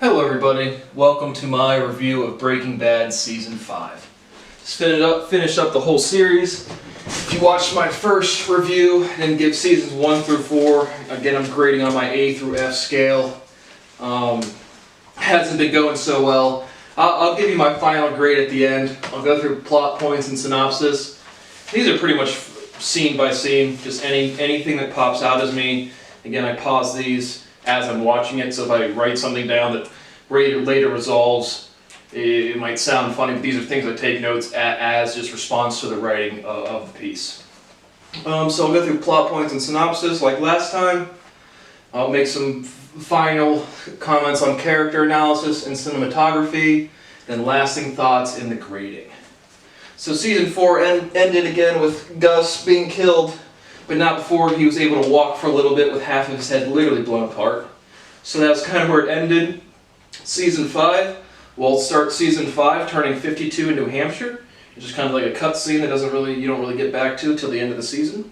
Hello everybody, welcome to my review of Breaking Bad Season 5. Just finished up the whole series. If you watched my first review and give Seasons 1 through 4, again I'm grading on my A through F scale. Hasn't been going so well. I'll give you my final grade at the end. I'll go through plot points and synopsis. These are pretty much scene by scene, just anything that pops out as me. Again, I pause these as I'm watching it, so if I write something down that later resolves, it might sound funny, but these are things I take notes as just response to the writing of the piece. So I'll go through plot points and synopsis like last time. I'll make some final comments on character analysis and cinematography, then lasting thoughts in the grading. So Season 4 ended again with Gus being killed, but not before he was able to walk for a little bit with half of his head literally blown apart. So that's kind of where it ended. Season 5, Walt starts Season 5 turning 52 in New Hampshire, which is kind of like a cutscene that you don't really get back to till the end of the season.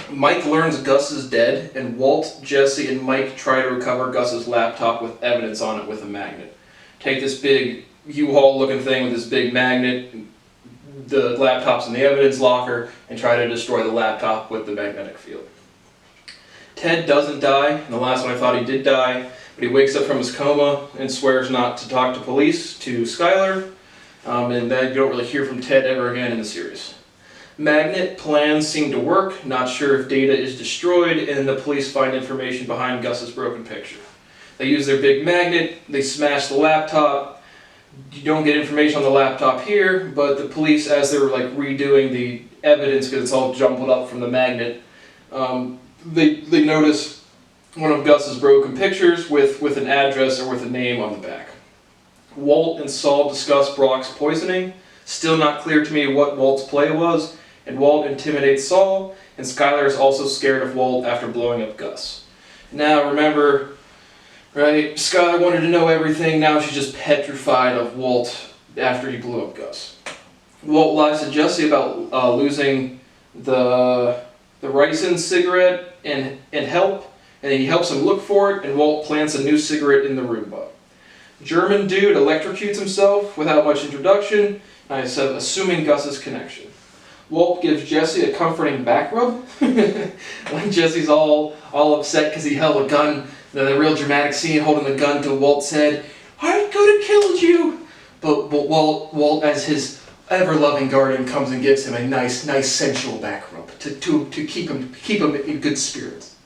Mike learns Gus is dead, and Walt, Jesse, and Mike try to recover Gus's laptop with evidence on it with a magnet. Take this big U-Haul looking thing with this big magnet, the laptop's in the evidence locker, and try to destroy the laptop with the magnetic field. Ted doesn't die, and the last one I thought he did die, but he wakes up from his coma and swears not to talk to police to Skyler, and then you don't really hear from Ted ever again in the series. Magnet plans seem to work, not sure if data is destroyed, and the police find information behind Gus's broken picture. They use their big magnet, they smash the laptop. You don't get information on the laptop here, but the police, as they're like redoing the evidence because it's all jumbled up from the magnet, they notice one of Gus's broken pictures with an address or with a name on the back. Walt and Saul discuss Brock's poisoning. Still not clear to me what Walt's play was, and Walt intimidates Saul, and Skyler is also scared of Walt after blowing up Gus. Now remember, right, Skyler wanted to know everything, now she's just petrified of Walt after he blew up Gus. Walt lies to Jesse about losing the ricin cigarette and help, and he helps him look for it, and Walt plants a new cigarette in the Roomba. German dude electrocutes himself without much introduction, and I said assuming Gus's connection. Walt gives Jesse a comforting back rub when Jesse's all upset because he held a gun. The real dramatic scene holding the gun to Walt's head. I could have killed you, but Walt, as his ever-loving guardian, comes and gives him a nice sensual back rub to keep him in good spirits.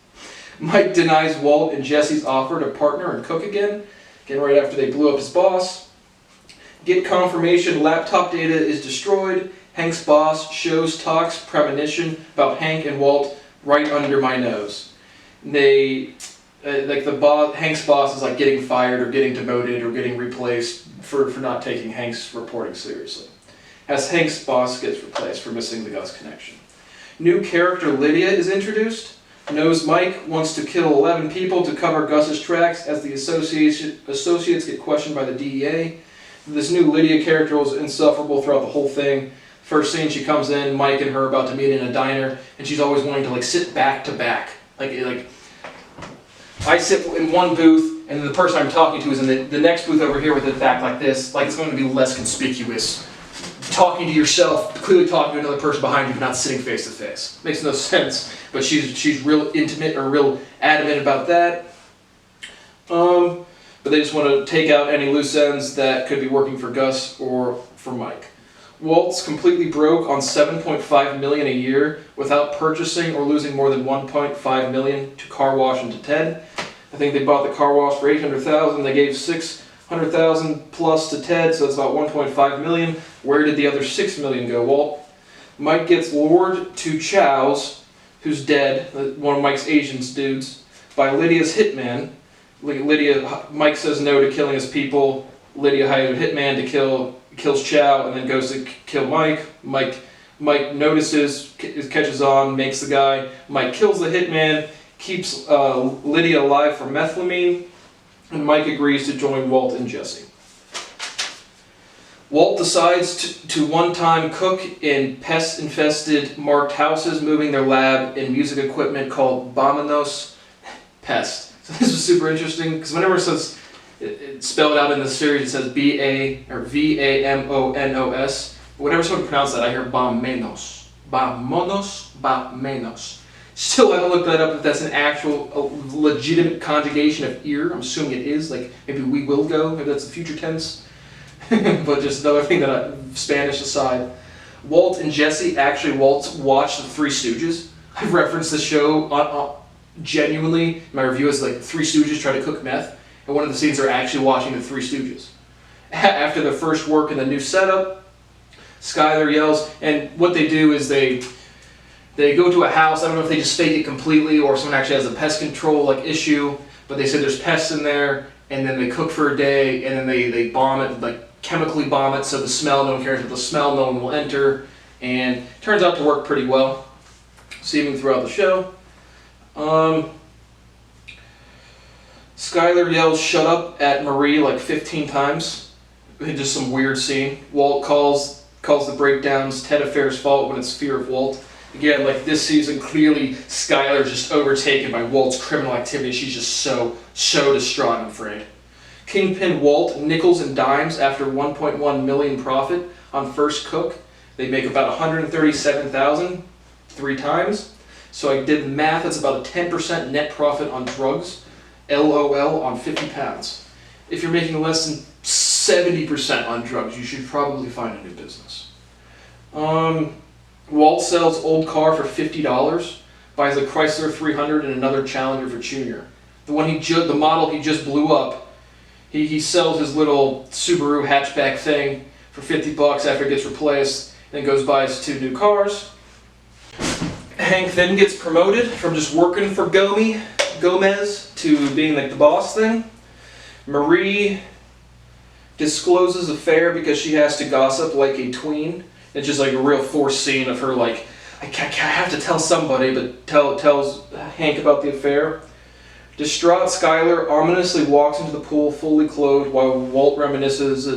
Mike denies Walt and Jesse's offer to partner and cook again right after they blew up his boss. Get confirmation laptop data is destroyed. Hank's boss talks premonition about Hank and Walt right under my nose. Hank's boss is like getting fired or getting demoted or getting replaced for not taking Hank's reporting seriously. As Hank's boss gets replaced for missing the Gus connection. New character Lydia is introduced. Knows Mike wants to kill 11 people to cover Gus's tracks as the associates get questioned by the DEA. This new Lydia character was insufferable throughout the whole thing. First scene, she comes in, Mike and her about to meet in a diner, and she's always wanting to sit back to back. Like I sit in one booth, and the person I'm talking to is in the next booth over here with it back like this. Like it's going to be less conspicuous. Talking to yourself, clearly talking to another person behind you, not sitting face to face. Makes no sense, but she's real intimate or real adamant about that. But they just want to take out any loose ends that could be working for Gus or for Mike. Walt's completely broke on $7.5 million a year without purchasing or losing more than $1.5 million to car wash and to Ted. I think they bought the car wash for $800,000. They gave $600,000 plus to Ted, so that's about $1.5 million. Where did the other $6 million go, Walt? Mike gets lured to Chow's, who's dead, one of Mike's Asian dudes, by Lydia's hitman. Mike says no to killing his people. Lydia hires a hitman to kills Chow, and then goes to kill Mike. Mike notices, catches on, makes the guy. Mike kills the hitman, keeps Lydia alive for methylamine, and Mike agrees to join Walt and Jesse. Walt decides to one-time cook in pest-infested marked houses, moving their lab and music equipment called Bominos Pest. So this was super interesting because whenever it says it's spelled out in the series, it says Vamonos. Whenever someone pronounces that, I hear Bamenos. Bamenos. Still haven't looked that up if that's an actual legitimate conjugation of ear. I'm assuming it is. Like maybe we will go. Maybe that's the future tense. But just another thing Spanish aside. Walt and Jesse, actually Walt watched The Three Stooges. I've referenced the show genuinely. My review is like Three Stooges try to cook meth. And one of the scenes are actually watching The Three Stooges. After their first work in the new setup, Skyler yells, and what they do is they go to a house. I don't know if they just fake it completely or someone actually has a pest control issue, but they said there's pests in there, and then they cook for a day, and then they bomb it, chemically bomb it, so the smell, no one cares about the smell, no one will enter, and it turns out to work pretty well. So even throughout the show. Skyler yells "shut up" at Marie 15 times. Just some weird scene. Walt calls the breakdowns Ted Affair's fault when it's fear of Walt. Again, this season, clearly Skyler's just overtaken by Walt's criminal activity. She's just so distraught and afraid. Kingpin Walt nickels and dimes after 1.1 million profit on first cook. They make about 137,000 3 times. So I did the math. That's about a 10% net profit on drugs. LOL on 50 pounds. If you're making less than 70% on drugs, you should probably find a new business. Walt sells old car for $50, buys a Chrysler 300 and another Challenger for Junior. The model he just blew up, he sells his little Subaru hatchback thing for $50 after it gets replaced, and then goes buys 2 new cars. Hank then gets promoted from just working for Gomez to being the boss thing. Marie discloses affair because she has to gossip like a tween. It's just a real forced scene of her I have to tell somebody, but tells Hank about the affair. Distraught Skyler ominously walks into the pool fully clothed while Walt reminisces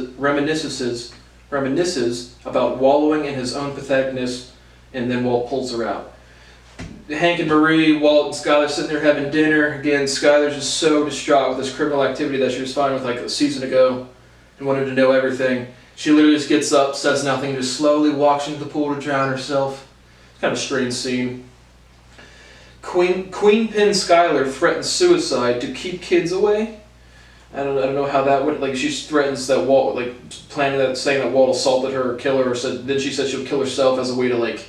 about wallowing in his own patheticness, and then Walt pulls her out. Hank and Marie, Walt and Skyler sitting there having dinner. Again, Skyler's just so distraught with this criminal activity that she was fine with a season ago and wanted to know everything. She literally just gets up, says nothing, and just slowly walks into the pool to drown herself. It's kind of a strange scene. Queenpin Skyler threatens suicide to keep kids away. I don't know how that would, she threatens that Walt, saying that Walt assaulted her or kill her, then she said she'll kill herself as a way to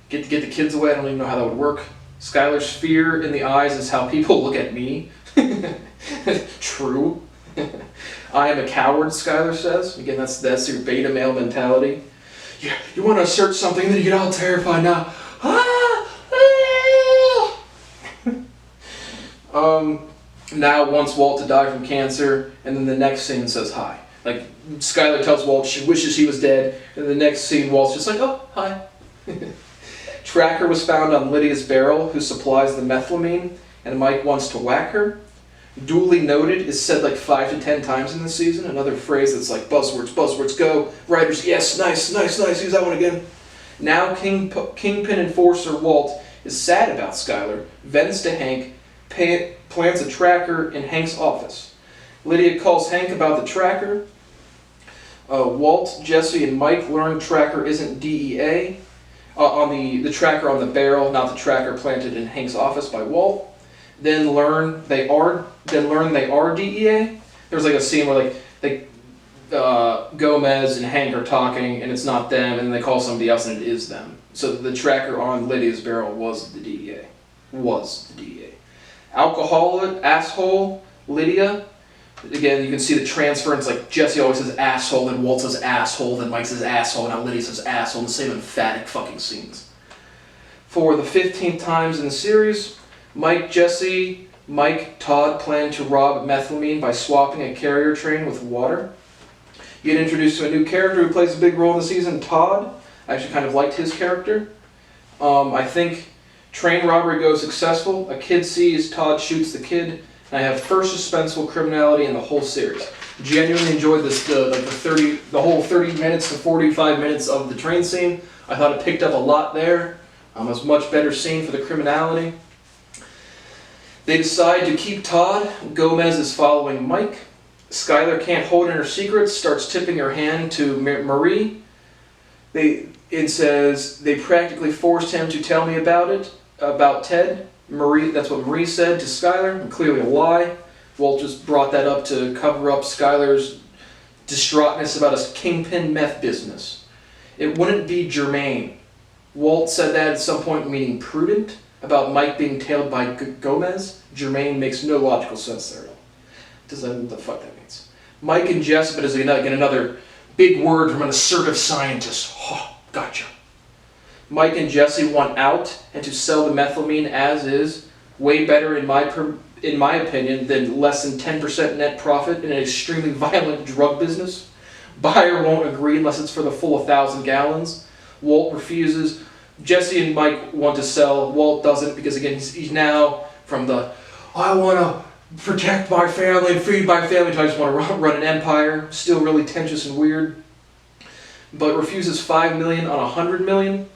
get the kids away. I don't even know how that would work. Skyler's fear in the eyes is how people look at me. True. I am a coward, Skyler says. Again, that's your beta male mentality. You want to assert something, then you get all terrified now. Now wants Walt to die from cancer, and then the next scene says hi. Skyler tells Walt she wishes he was dead, and the next scene Walt's just oh, hi. Tracker was found on Lydia's barrel, who supplies the methylamine, and Mike wants to whack her. Duly noted is said 5 to 10 times in this season. Another phrase that's buzzwords, go. Writers, yes, nice, use that one again. Now Kingpin Enforcer Walt is sad about Skyler, vents to Hank, plants a tracker in Hank's office. Lydia calls Hank about the tracker. Walt, Jesse, and Mike learn tracker isn't DEA. On the tracker on the barrel, not the tracker planted in Hank's office by Walt. Then learn they are DEA. There's a scene where Gomez and Hank are talking and it's not them, and then they call somebody else and it is them. So the tracker on Lydia's barrel was the DEA. Alcoholic asshole Lydia. Again, you can see the transference. Jesse always says asshole, then Walt says asshole, then Mike says asshole, now Lydia says asshole, in the same emphatic fucking scenes. For the 15th times in the series, Mike, Todd plan to rob methylamine by swapping a carrier train with water. You get introduced to a new character who plays a big role in the season, Todd. I actually kind of liked his character. I think train robbery goes successful. A kid sees, Todd shoots the kid. And I have first suspenseful criminality in the whole series. Genuinely enjoyed the whole 30 minutes to 45 minutes of the train scene. I thought it picked up a lot there. It was a much better scene for the criminality. They decide to keep Todd. Gomez is following Mike. Skylar can't hold in her secrets, starts tipping her hand to Marie. It says, they practically forced him to tell me about Ted. Marie, that's what Marie said to Skylar, and clearly a lie. Walt just brought that up to cover up Skylar's distraughtness about his kingpin meth business. It wouldn't be germane. Walt said that at some point, meaning prudent, about Mike being tailed by Gomez. Germane makes no logical sense there at all. Doesn't know what the fuck that means. Mike and Jess, but is again another big word from an assertive scientist. Oh, gotcha. Mike and Jesse want out and to sell the methylamine as is. Way better in my opinion than less than 10% net profit in an extremely violent drug business. Buyer won't agree unless it's for the full 1,000 gallons. Walt refuses. Jesse and Mike want to sell. Walt doesn't because again he's now from the I want to protect my family and feed my family to I just want to run an empire. Still really tense and weird. But refuses $5 million on $100 million.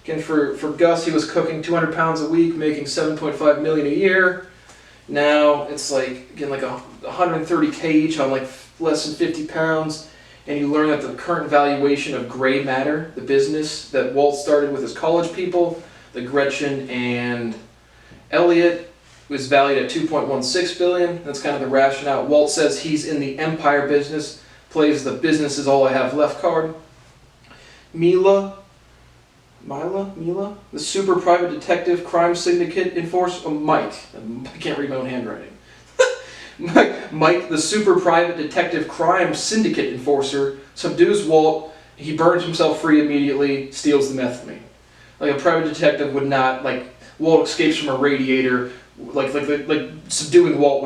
Again, for Gus, he was cooking 200 pounds a week, making $7.5 million a year. Now it's like, again, like 130K each on like less than 50 pounds. And you learn that the current valuation of gray matter, the business that Walt started with his college people, the Gretchen and Elliot, was valued at $2.16 billion. That's kind of the rationale. Walt says he's in the empire business, plays the business is all I have left card. Mila, the super private detective crime syndicate enforcer, Mike. I can't read my own handwriting. Mike, the super private detective crime syndicate enforcer, subdues Walt. He burns himself free immediately, steals the methylamine. Like a private detective would not, like Walt escapes from a radiator. Like subduing Walt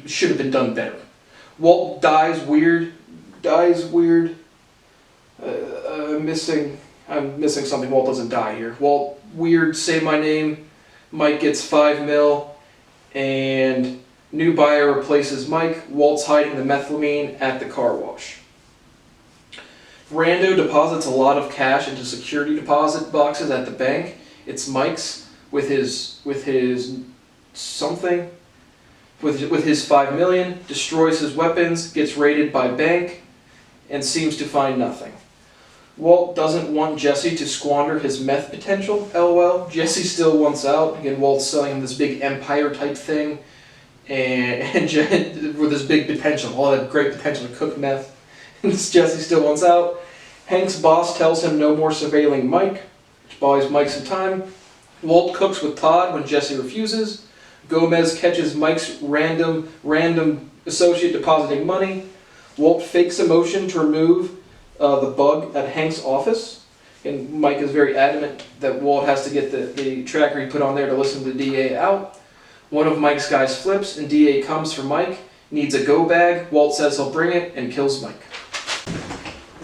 should have been done better. Walt dies weird. I'm missing something. Walt doesn't die here. Walt, weird, say my name. Mike gets $5 million, and new buyer replaces Mike. Walt's hiding the methylamine at the car wash. Rando deposits a lot of cash into security deposit boxes at the bank. It's Mike's with his something. With his $5 million, destroys his weapons, gets raided by bank, and seems to find nothing. Walt doesn't want Jesse to squander his meth potential, LOL. Jesse still wants out. Again, Walt's selling him this big empire type thing, and with this big potential, all that great potential to cook meth. And Jesse still wants out. Hank's boss tells him no more surveilling Mike, which buys Mike some time. Walt cooks with Todd when Jesse refuses. Gomez catches Mike's random associate depositing money. Walt fakes a motion to remove the bug at Hank's office. And Mike is very adamant that Walt has to get the tracker he put on there to listen to the DA out. One of Mike's guys flips and DA comes for Mike. Needs a go bag. Walt says he'll bring it and kills Mike.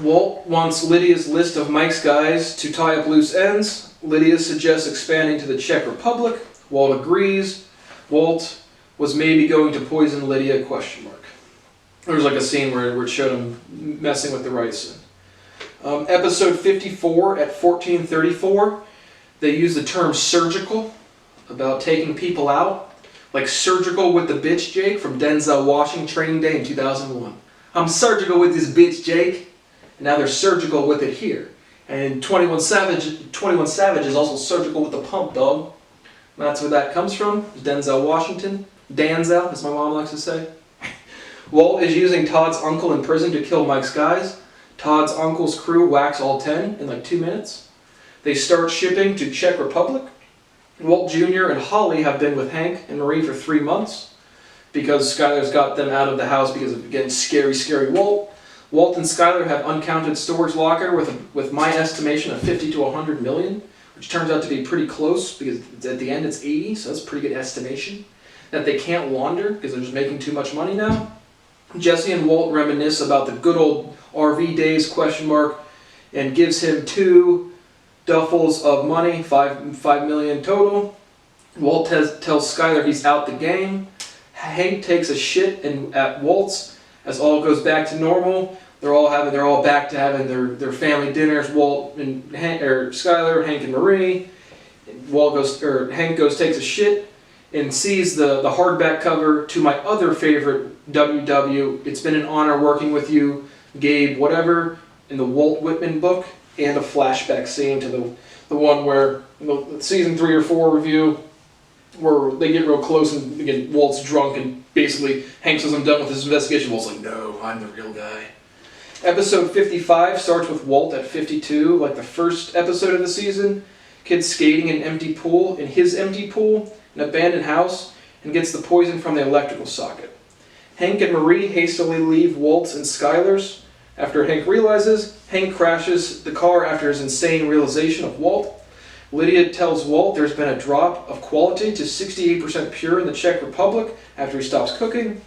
Walt wants Lydia's list of Mike's guys to tie up loose ends. Lydia suggests expanding to the Czech Republic. Walt agrees. Walt was maybe going to poison Lydia, ? There was like a scene where it showed him messing with the rice. Episode 54 at 1434, they use the term surgical about taking people out. Like surgical with the bitch Jake from Denzel Washington Training Day in 2001. I'm surgical with this bitch Jake. And now they're surgical with it here. And 21 Savage is also surgical with the pump, dog. And that's where that comes from. Denzel Washington. Danzel, as my mom likes to say. Walt is using Todd's uncle in prison to kill Mike's guys. Todd's uncle's crew whacks all 10 in like 2 minutes. They start shipping to Czech Republic. Walt Jr. and Holly have been with Hank and Marie for 3 months because Skylar's got them out of the house because of, again, scary Walt. Walt and Skylar have uncounted storage locker with my estimation of 50 to 100 million, which turns out to be pretty close because at the end it's 80, so that's a pretty good estimation. That they can't launder because they're just making too much money now. Jesse and Walt reminisce about the good old RV days, ? And gives him 2 duffels of money, $5 million total. Walt tells Skylar he's out the game. Hank takes a shit at Walt's. As all goes back to normal, they're all back to having their family dinners. Walt and Skylar, Hank and Marie. Hank takes a shit, and sees the hardback cover to my other favorite WW. It's been an honor working with you, Gabe, whatever, in the Walt Whitman book, and a flashback scene to the one where, season 3 or 4 review, where they get real close and again, Walt's drunk and basically Hank says, I'm done with this investigation. Walt's like, no, I'm the real guy. Episode 55 starts with Walt at 52, like the first episode of the season. Kids skating in his empty pool, an abandoned house, and gets the poison from the electrical socket. Hank and Marie hastily leave Walt's and Skylar's. After Hank realizes, Hank crashes the car after his insane realization of Walt. Lydia tells Walt there's been a drop of quality to 68% pure in the Czech Republic after he stops cooking,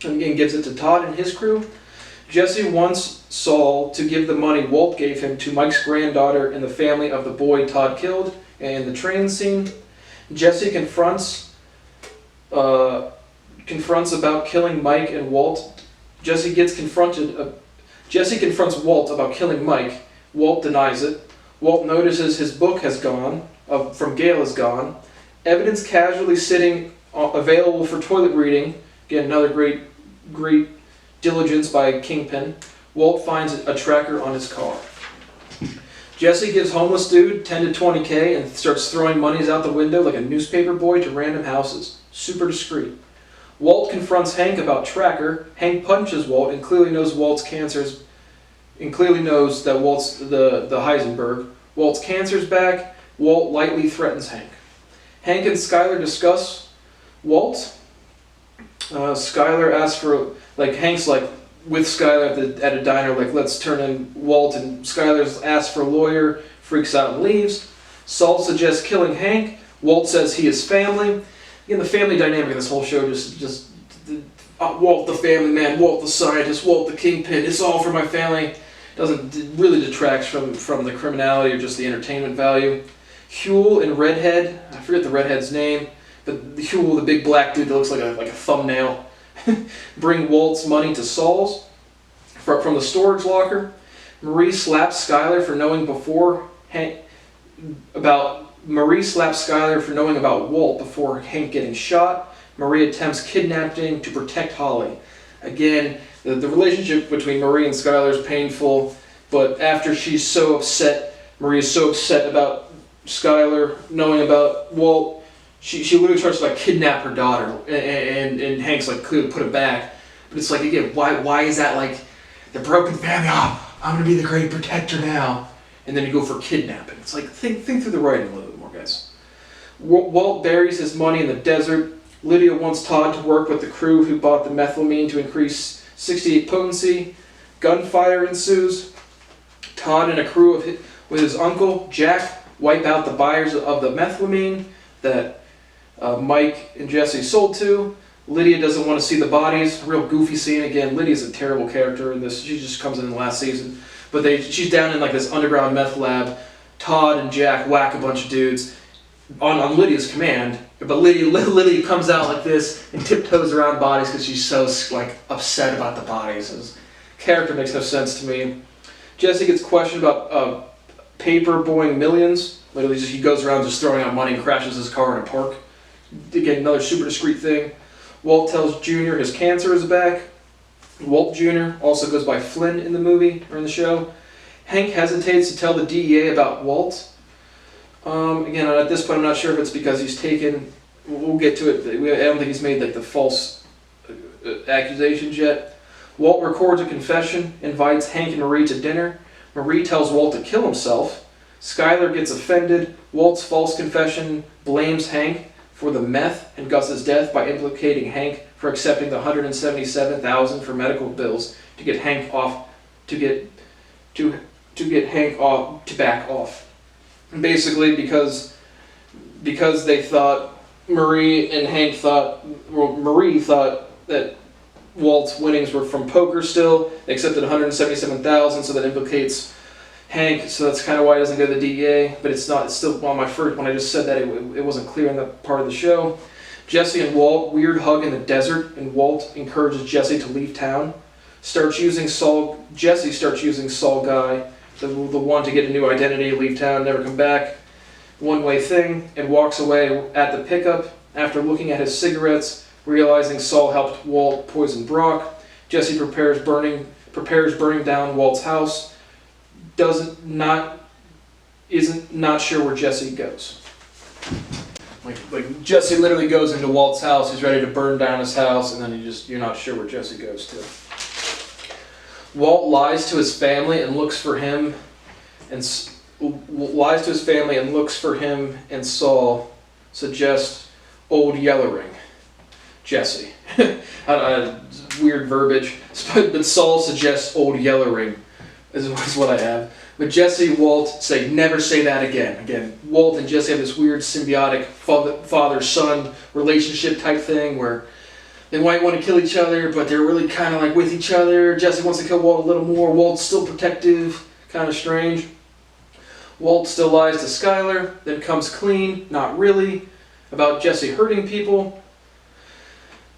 and gives it to Todd and his crew. Jesse wants Saul to give the money Walt gave him to Mike's granddaughter and the family of the boy Todd killed in the train scene. Jesse confronts about killing Mike and Walt. Jesse confronts Walt about killing Mike. Walt denies it. Walt notices his book has gone, from Gale is gone. Evidence casually sitting available for toilet reading. Again, another great diligence by Kingpin. Walt finds a tracker on his car. Jesse gives homeless dude 10 to 20K and starts throwing monies out the window like a newspaper boy to random houses. Super discreet. Walt confronts Hank about tracker. Hank punches Walt and clearly knows Walt's cancers. And clearly knows that Walt's the Heisenberg. Walt's cancer's back. Walt lightly threatens Hank. Hank and Skylar discuss Walt. Skylar asks for, Hank's with Skylar at a diner, let's turn in Walt, and Skylar's asks for a lawyer, freaks out and leaves. Saul suggests killing Hank. Walt says he is family. Again, the family dynamic of this whole show just Walt the family man, Walt the scientist, Walt the kingpin, it's all for my family. Really detracts from the criminality or just the entertainment value. Huel and Redhead, I forget the Redhead's name, but Huel, the big black dude that looks like a thumbnail, bring Walt's money to Saul's from the storage locker. Marie slaps Skylar for knowing about Walt before Hank getting shot. Marie attempts kidnapping to protect Holly. Again, the relationship between Marie and Skylar is painful, but after she's so upset, Marie is so upset about Skylar knowing about Walt, she literally tries to kidnap her daughter, and Hank's clearly put it back. But it's again, why is that the broken family? I'm gonna be the great protector now, and then you go for kidnapping. It's think through the writing a little bit more, guys. Walt buries his money in the desert. Lydia wants Todd to work with the crew who bought the methylamine to increase 68 potency. Gunfire ensues. Todd and a crew with his uncle, Jack, wipe out the buyers of the methylamine that Mike and Jesse sold to. Lydia doesn't want to see the bodies. Real goofy scene again. Lydia's a terrible character in this. She just comes in the last season. But she's down in this underground meth lab. Todd and Jack whack a bunch of dudes on Lydia's command. But Lydia comes out like this and tiptoes around bodies because she's so upset about the bodies. His character makes no sense to me. Jesse gets questioned about paper boying millions. Literally, he goes around just throwing out money and crashes his car in a park. Again, another super discreet thing. Walt tells Junior his cancer is back. Walt Jr. also goes by Flynn in the movie or in the show. Hank hesitates to tell the DEA about Walt. Again, at this point, I'm not sure if it's because he's taken. We'll get to it. I don't think he's made the false accusations yet. Walt records a confession, invites Hank and Marie to dinner. Marie tells Walt to kill himself. Skylar gets offended. Walt's false confession blames Hank for the meth and Gus's death by implicating Hank for accepting the $177,000 for medical bills to get Hank off to back off. And basically, because they thought Marie thought that Walt's winnings were from poker still. They accepted $177,000, so that implicates Hank. So that's kind of why he doesn't go to the DEA. But it's not. It's still on my first. When I just said that, it wasn't clear in that part of the show. Jesse and Walt weird hug in the desert, and Walt encourages Jesse to leave town. Jesse starts using Saul Guy, the one to get a new identity, leave town, never come back. One-way thing, and walks away at the pickup After looking at his cigarettes, realizing Saul helped Walt poison Brock, Jesse prepares burning down Walt's house. Isn't not sure where Jesse goes. Like Jesse literally goes into Walt's house. He's ready to burn down his house, and then you're not sure where Jesse goes to. Walt lies to his family and looks for him, and Saul suggests Old Yellowring. Jesse. Weird verbiage. But Saul suggests Old Yellowring is what I have. But Jesse and Walt say, never say that again. Again, Walt and Jesse have this weird symbiotic father-son relationship type thing where they might want to kill each other, but they're really kind of like with each other. Jesse wants to kill Walt a little more. Walt's still protective. Kind of strange. Walt still lies to Skyler, then comes clean, not really, about Jesse hurting people.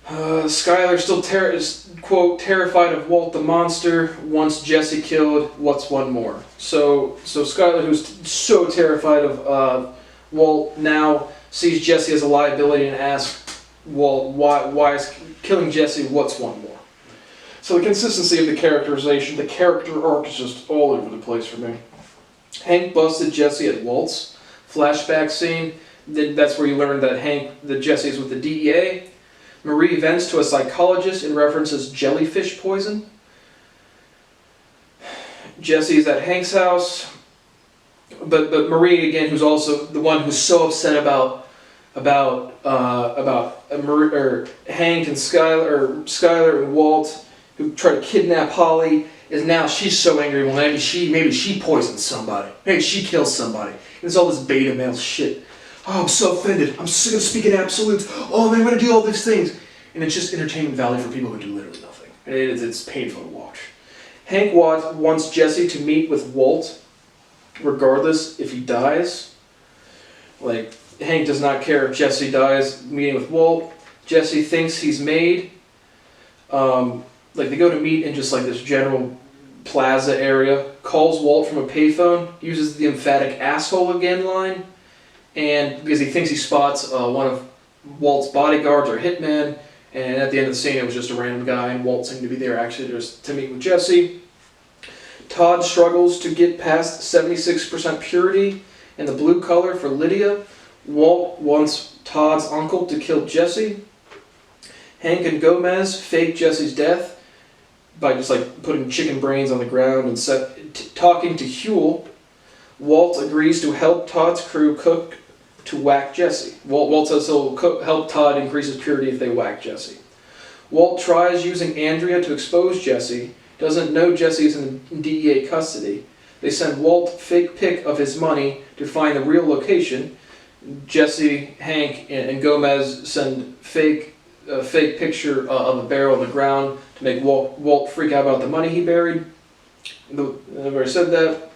Skyler still is, quote, terrified of Walt the monster. Once Jesse killed, what's one more? So Skyler, who's so terrified of Walt, now sees Jesse as a liability and asks Walt, why is killing Jesse, what's one more? So the consistency of the characterization, the character arc is just all over the place for me. Hank busted Jesse at Walt's flashback scene. That's where you learn that Jesse is with the DEA. Marie vents to a psychologist and references jellyfish poison. Jesse's at Hank's house, but Marie again, who's also the one who's so upset about Hank and Skyler and Walt, who try to kidnap Holly, is now she's so angry. Well, maybe she poisoned somebody. Maybe she killed somebody. And it's all this beta male shit. Oh, I'm so offended. I'm sick of speaking absolutes. Oh, I'm going to do all these things. And it's just entertainment value for people who do literally nothing. And it's painful to watch. Hank wants Jesse to meet with Walt, regardless if he dies. Like, Hank does not care if Jesse dies meeting with Walt. Jesse thinks he's made. They go to meet in just like this general plaza area. Calls Walt from a payphone. Uses the emphatic asshole again line. And because he thinks he spots one of Walt's bodyguards or hitman, and at the end of the scene it was just a random guy, and Walt seemed to be there actually just to meet with Jesse. Todd struggles to get past 76% purity in the blue color for Lydia. Walt wants Todd's uncle to kill Jesse. Hank and Gomez fake Jesse's death by just like putting chicken brains on the ground and talking to Huel. Walt agrees to help Todd's crew cook to whack Jesse. Walt says he'll help Todd increase his purity if they whack Jesse. Walt tries using Andrea to expose Jesse, doesn't know Jesse is in DEA custody. They send Walt fake pic of his money to find the real location. Jesse, Hank, and Gomez send fake picture of a barrel on the ground to make Walt freak out about the money he buried. I've already said that.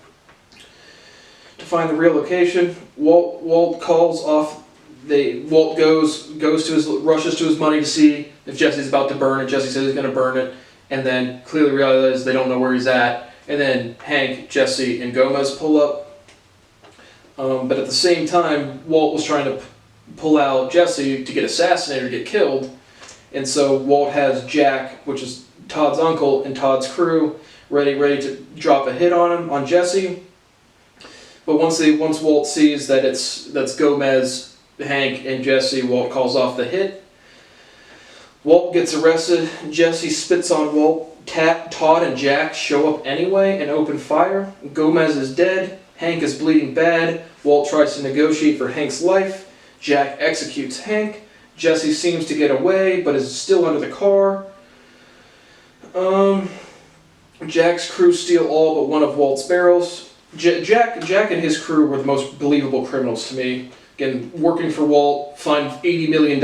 To find the real location, Walt calls off. Walt rushes to his money to see if Jesse's about to burn it. Jesse says he's going to burn it, and then clearly realizes they don't know where he's at. And then Hank, Jesse, and Gomez pull up. But at the same time, Walt was trying to pull out Jesse to get assassinated or get killed, and so Walt has Jack, which is Todd's uncle, and Todd's crew ready to drop a hit on Jesse. But once Walt sees that that's Gomez, Hank, and Jesse, Walt calls off the hit. Walt gets arrested. Jesse spits on Walt. Todd and Jack show up anyway and open fire. Gomez is dead. Hank is bleeding bad. Walt tries to negotiate for Hank's life. Jack executes Hank. Jesse seems to get away, but is still under the car. Jack's crew steal all but one of Walt's barrels. Jack and his crew were the most believable criminals to me. Again, working for Walt, find $80 million,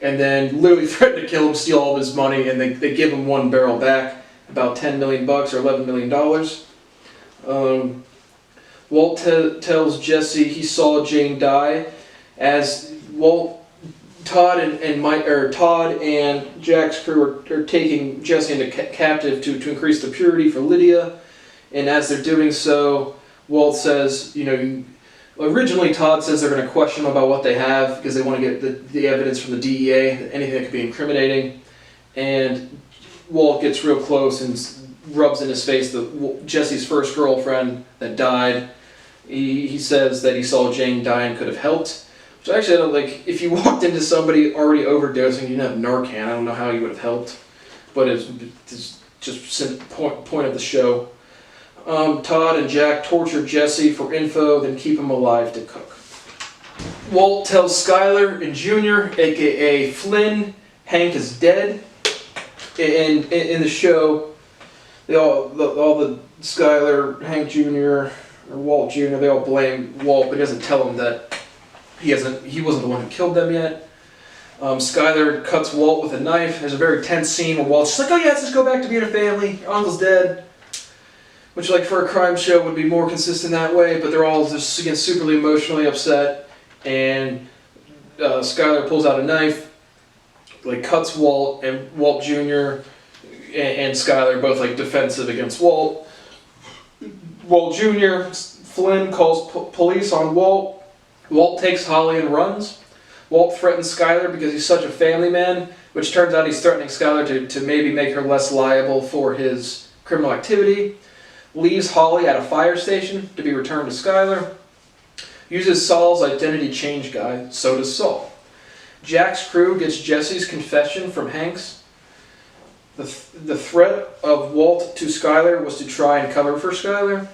and then literally threaten to kill him, steal all of his money, and they give him one barrel back, about $10 million or $11 million. Walt tells Jesse he saw Jane die. As Todd and Jack's crew are taking Jesse into captive to increase the purity for Lydia. And as they're doing so, Walt says, Originally, Todd says they're going to question him about what they have because they want to get the evidence from the DEA, anything that could be incriminating. And Walt gets real close and rubs in his face Jesse's first girlfriend that died. He says that he saw Jane die and could have helped. Which actually, I don't like. If you walked into somebody already overdosing, you didn't have Narcan, I don't know how you would have helped. But it's just point of the show. Todd and Jack torture Jesse for info, then keep him alive to cook. Walt tells Skyler and Junior, aka Flynn, Hank is dead. And in the show, all the Skyler, Hank Jr., or Walt Jr., they all blame Walt, but he doesn't tell them that he wasn't the one who killed them yet. Skyler cuts Walt with a knife. There's a very tense scene where Walt's just like, oh yeah, let's just go back to being a family. Your uncle's dead. Which, like, for a crime show would be more consistent that way, but they're all just, again, superly emotionally upset. And Skyler pulls out a knife, like, cuts Walt, and Walt Jr. and Skyler both, like, defensive against Walt. Walt Jr., Flynn calls police on Walt. Walt takes Holly and runs. Walt threatens Skyler because he's such a family man, which turns out he's threatening Skyler to maybe make her less liable for his criminal activity. Leaves Holly at a fire station to be returned to Skyler. Uses Saul's identity change guide, so does Saul. Jack's crew gets Jesse's confession from Hank's. The threat of Walt to Skyler was to try and cover for Skyler.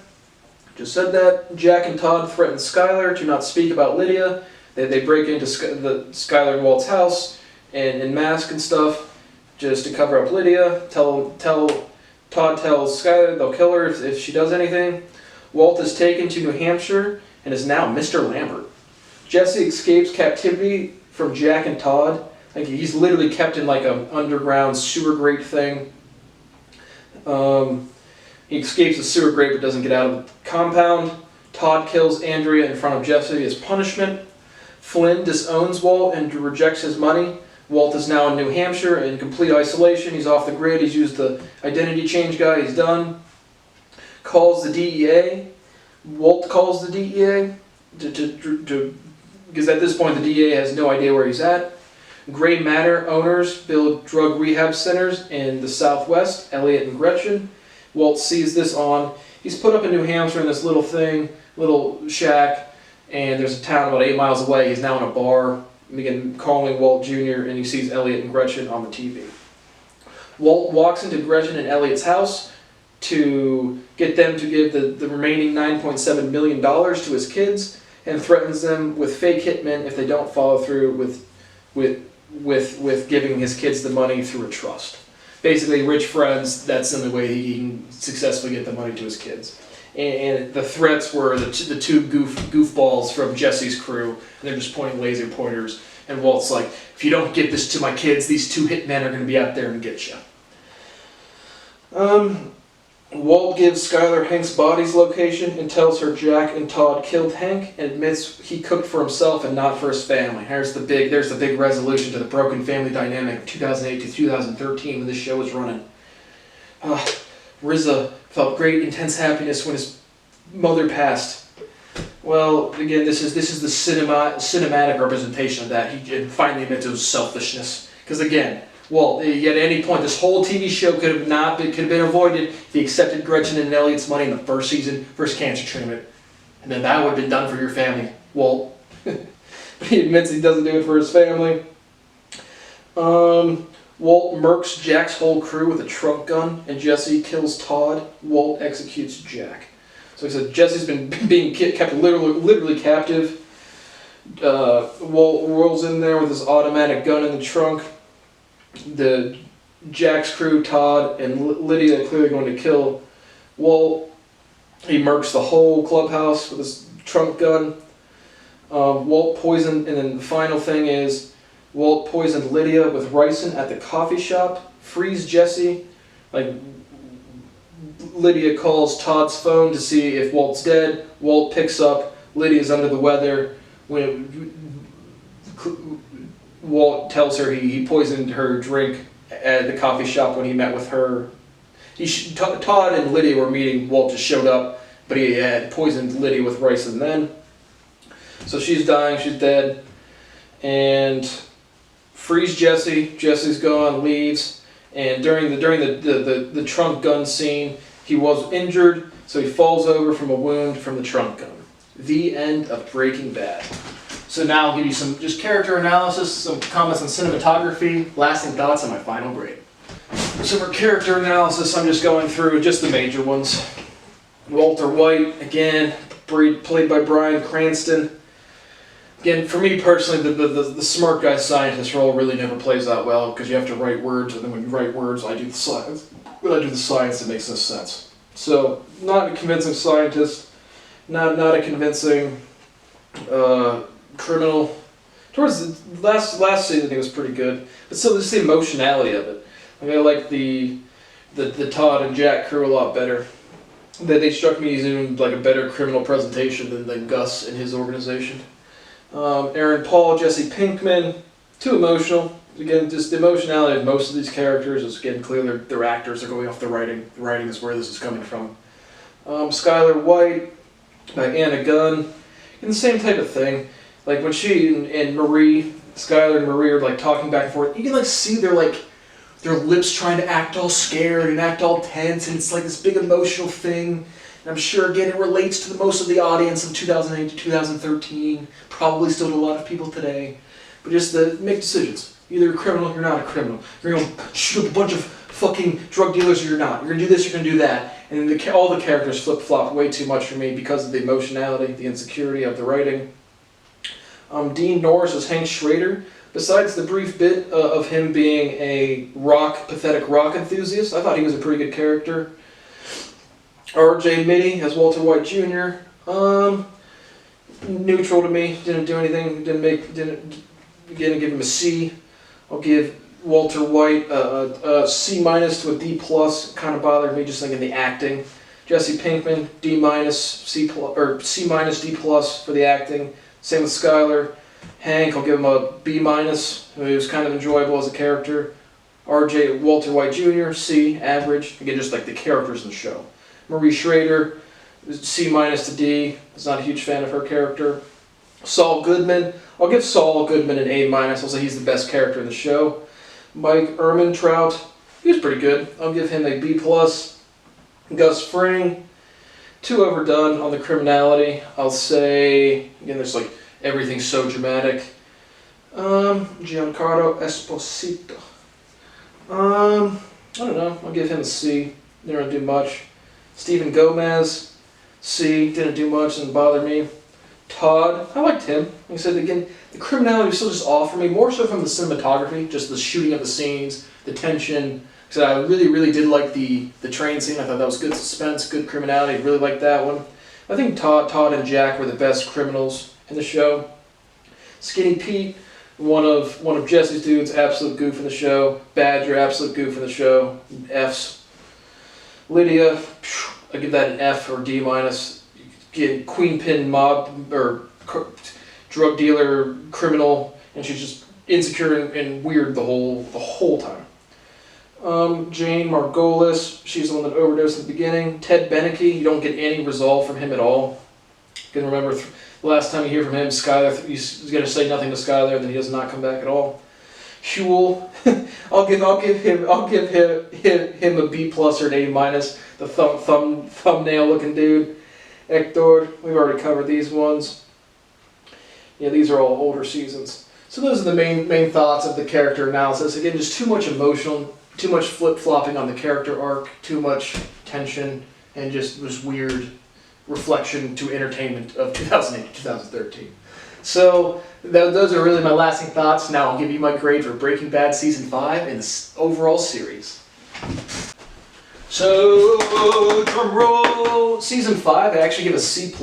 Just said that. Jack and Todd threaten Skyler to not speak about Lydia. They break into Skyler and Walt's house and mask and stuff just to cover up Lydia. Todd tells Skyler they'll kill her if she does anything. Walt is taken to New Hampshire and is now Mr. Lambert. Jesse escapes captivity from Jack and Todd. Like, he's literally kept in like an underground sewer grate thing. He escapes the sewer grate but doesn't get out of the compound. Todd kills Andrea in front of Jesse as punishment. Flynn disowns Walt and rejects his money. Walt is now in New Hampshire in complete isolation. He's off the grid. He's used the identity change guy. He's done. Calls the DEA. Walt calls the DEA because at this point the DEA has no idea where he's at. Gray Matter owners build drug rehab centers in the Southwest, Elliot and Gretchen. Walt sees this on. He's put up in New Hampshire in this little shack, and there's a town about 8 miles away. He's now in a bar. Again, calling Walt Jr., and he sees Elliot and Gretchen on the TV. Walt walks into Gretchen and Elliot's house to get them to give the remaining $9.7 million to his kids, and threatens them with fake hitmen if they don't follow through with giving his kids the money through a trust. Basically, rich friends, that's the only way he can successfully get the money to his kids. And the threats were the two goofballs from Jesse's crew, and they're just pointing laser pointers. And Walt's like, if you don't get this to my kids, these two hitmen are going to be out there and get you. Walt gives Skyler Hank's body's location and tells her Jack and Todd killed Hank, and admits he cooked for himself and not for his family. There's the big resolution to the broken family dynamic of 2008 to 2013 when this show was running. RZA felt great, intense happiness when his mother passed. Well, again, this is the cinematic representation of that. He finally admits it was selfishness. Because again, Walt, at any point, this whole TV show could have been avoided if he accepted Gretchen and Elliot's money in the first season, first cancer treatment, and then that would have been done for your family, Walt. But he admits he doesn't do it for his family. Walt murks Jack's whole crew with a trunk gun, and Jesse kills Todd. Walt executes Jack. So he said Jesse's been being kept literally captive. Walt rolls in there with his automatic gun in the trunk. Jack's crew, Todd and Lydia, are clearly going to kill Walt. He murks the whole clubhouse with his trunk gun. Walt poisoned, and then the final thing is Walt poisoned Lydia with ricin at the coffee shop, frees Jesse. Like, Lydia calls Todd's phone to see if Walt's dead. Walt picks up. Lydia's under the weather. Walt tells her he poisoned her drink at the coffee shop when he met with her. Todd and Lydia were meeting. Walt just showed up, but he had poisoned Lydia with ricin then. So she's dying, she's dead, and frees Jesse. Jesse's gone, leaves, and during the trunk gun scene, he was injured, so he falls over from a wound from the trunk gun. The end of Breaking Bad. So now I'll give you some just character analysis, some comments on cinematography, lasting thoughts on my final grade. So for character analysis, I'm just going through just the major ones. Walter White, again, played by Bryan Cranston. Again, for me personally, the smart guy scientist role really never plays that well because you have to write words, and then when you write words, I do the science. When I do the science, it makes no sense. So, not a convincing scientist, not a convincing criminal. Towards the last scene, I think it was pretty good, but still, just the emotionality of it. I mean, I like the Todd and Jack crew a lot better. They struck me as doing like a better criminal presentation than Gus and his organization. Aaron Paul, Jesse Pinkman, too emotional. Again, just the emotionality of most of these characters is getting clear. They're actors. They're going off the writing. The writing is where this is coming from. Skylar White by Anna Gunn, and the same type of thing. Like when she and Marie, Skylar and Marie are like talking back and forth. You can like see their lips trying to act all scared and act all tense, and it's like this big emotional thing. And I'm sure, again, it relates to most of the audience of 2008 to 2013, probably still to a lot of people today. But just make decisions. Either you're a criminal or you're not a criminal. You're going to shoot up a bunch of fucking drug dealers or you're not. You're going to do this, you're going to do that. And all the characters flip-flop way too much for me because of the emotionality, the insecurity of the writing. Dean Norris as Hank Schrader. Besides the brief bit of him being a pathetic rock enthusiast, I thought he was a pretty good character. R.J. Mitty as Walter White Jr. Neutral to me. Didn't do anything. Didn't give him a C. I'll give Walter White a C- to a D+. Kind of bothered me just thinking the acting. Jesse Pinkman D-, C+, or C-, D+ for the acting. Same with Skylar. Hank, I'll give him a B-. He was kind of enjoyable as a character. Walter White Jr. C, average. Again, just like the characters in the show. Marie Schrader, C- to D. I was not a huge fan of her character. Saul Goodman, I'll give Saul Goodman an A-. I'll say he's the best character in the show. Mike Ehrmantraut, he was pretty good. I'll give him a B+. Gus Fring, too overdone on the criminality. I'll say, again, there's like everything's so dramatic. Giancarlo Esposito. I don't know, I'll give him a C. Didn't do much. Stephen Gomez, C, didn't do much, didn't bother me. Todd, I liked him. Like I said, again, the criminality was still just off for me, more so from the cinematography, just the shooting of the scenes, the tension. So I really did like the train scene. I thought that was good suspense, good criminality. I really liked that one. I think Todd and Jack were the best criminals in the show. Skinny Pete, one of Jesse's dudes, absolute goof in the show. Badger, absolute goof in the show. Fs. Lydia, I give that an F or D-. Again, queen pin mob or drug dealer, criminal, and she's just insecure and weird the whole time. Jane Margolis, she's the one that overdosed at the beginning. Ted Beneke, you don't get any resolve from him at all. You can remember the last time you hear from him, Skylar, he's going to say nothing to Skylar, then he does not come back at all. Huel, I'll give him a B+ or an A-. The thumbnail looking dude. Hector, we've already covered these ones. Yeah, these are all older seasons. So those are the main thoughts of the character analysis. Again, just too much emotional, too much flip-flopping on the character arc, too much tension, and just this weird reflection to entertainment of 2008 to 2013. So those are really my lasting thoughts. Now I'll give you my grade for Breaking Bad Season 5 and the overall series. So, drum roll, Season 5, I actually give a C+.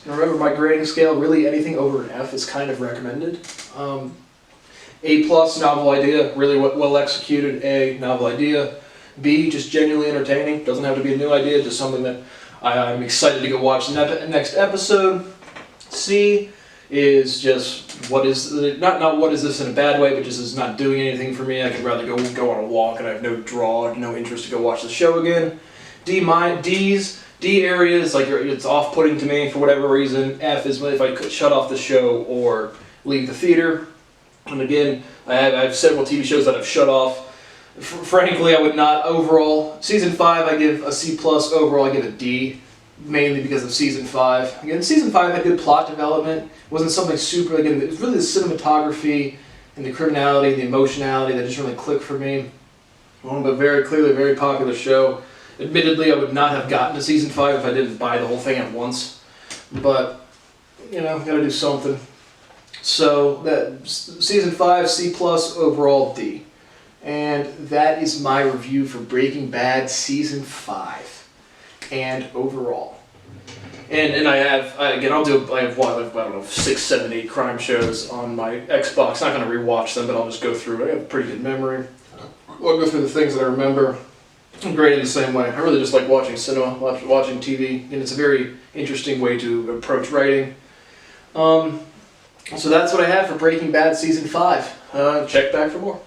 Remember, my grading scale, really anything over an F is kind of recommended. A+, novel idea, really well executed. A, novel idea. B, just genuinely entertaining. Doesn't have to be a new idea, just something that I'm excited to go watch the next episode. C is just not what is this in a bad way, but just is not doing anything for me. I could rather go on a walk and I have no interest to go watch the show again. D's D area is like it's off-putting to me for whatever reason. F is if I could shut off the show or leave the theater. And again, I have several TV shows that I've shut off. Frankly, I would not overall. Season 5, I give a C+. Overall, I give a D, mainly because of Season 5. Again, Season 5 had good plot development. It wasn't something super, again, it was really the cinematography and the criminality, the emotionality that just really clicked for me. But very clearly a very popular show. Admittedly, I would not have gotten to Season 5 if I didn't buy the whole thing at once. But, you know, gotta do something. So, that Season 5, C+, overall D. And that is my review for Breaking Bad Season 5. And overall. And I have, again, I have what, I don't know, 6, 7, 8 crime shows on my Xbox. Not going to rewatch them, but I'll just go through it. I have a pretty good memory. I'll go through the things that I remember. I'm great in the same way. I really just like watching cinema, watching TV, and it's a very interesting way to approach writing. So that's what I have for Breaking Bad Season 5. Check back for more.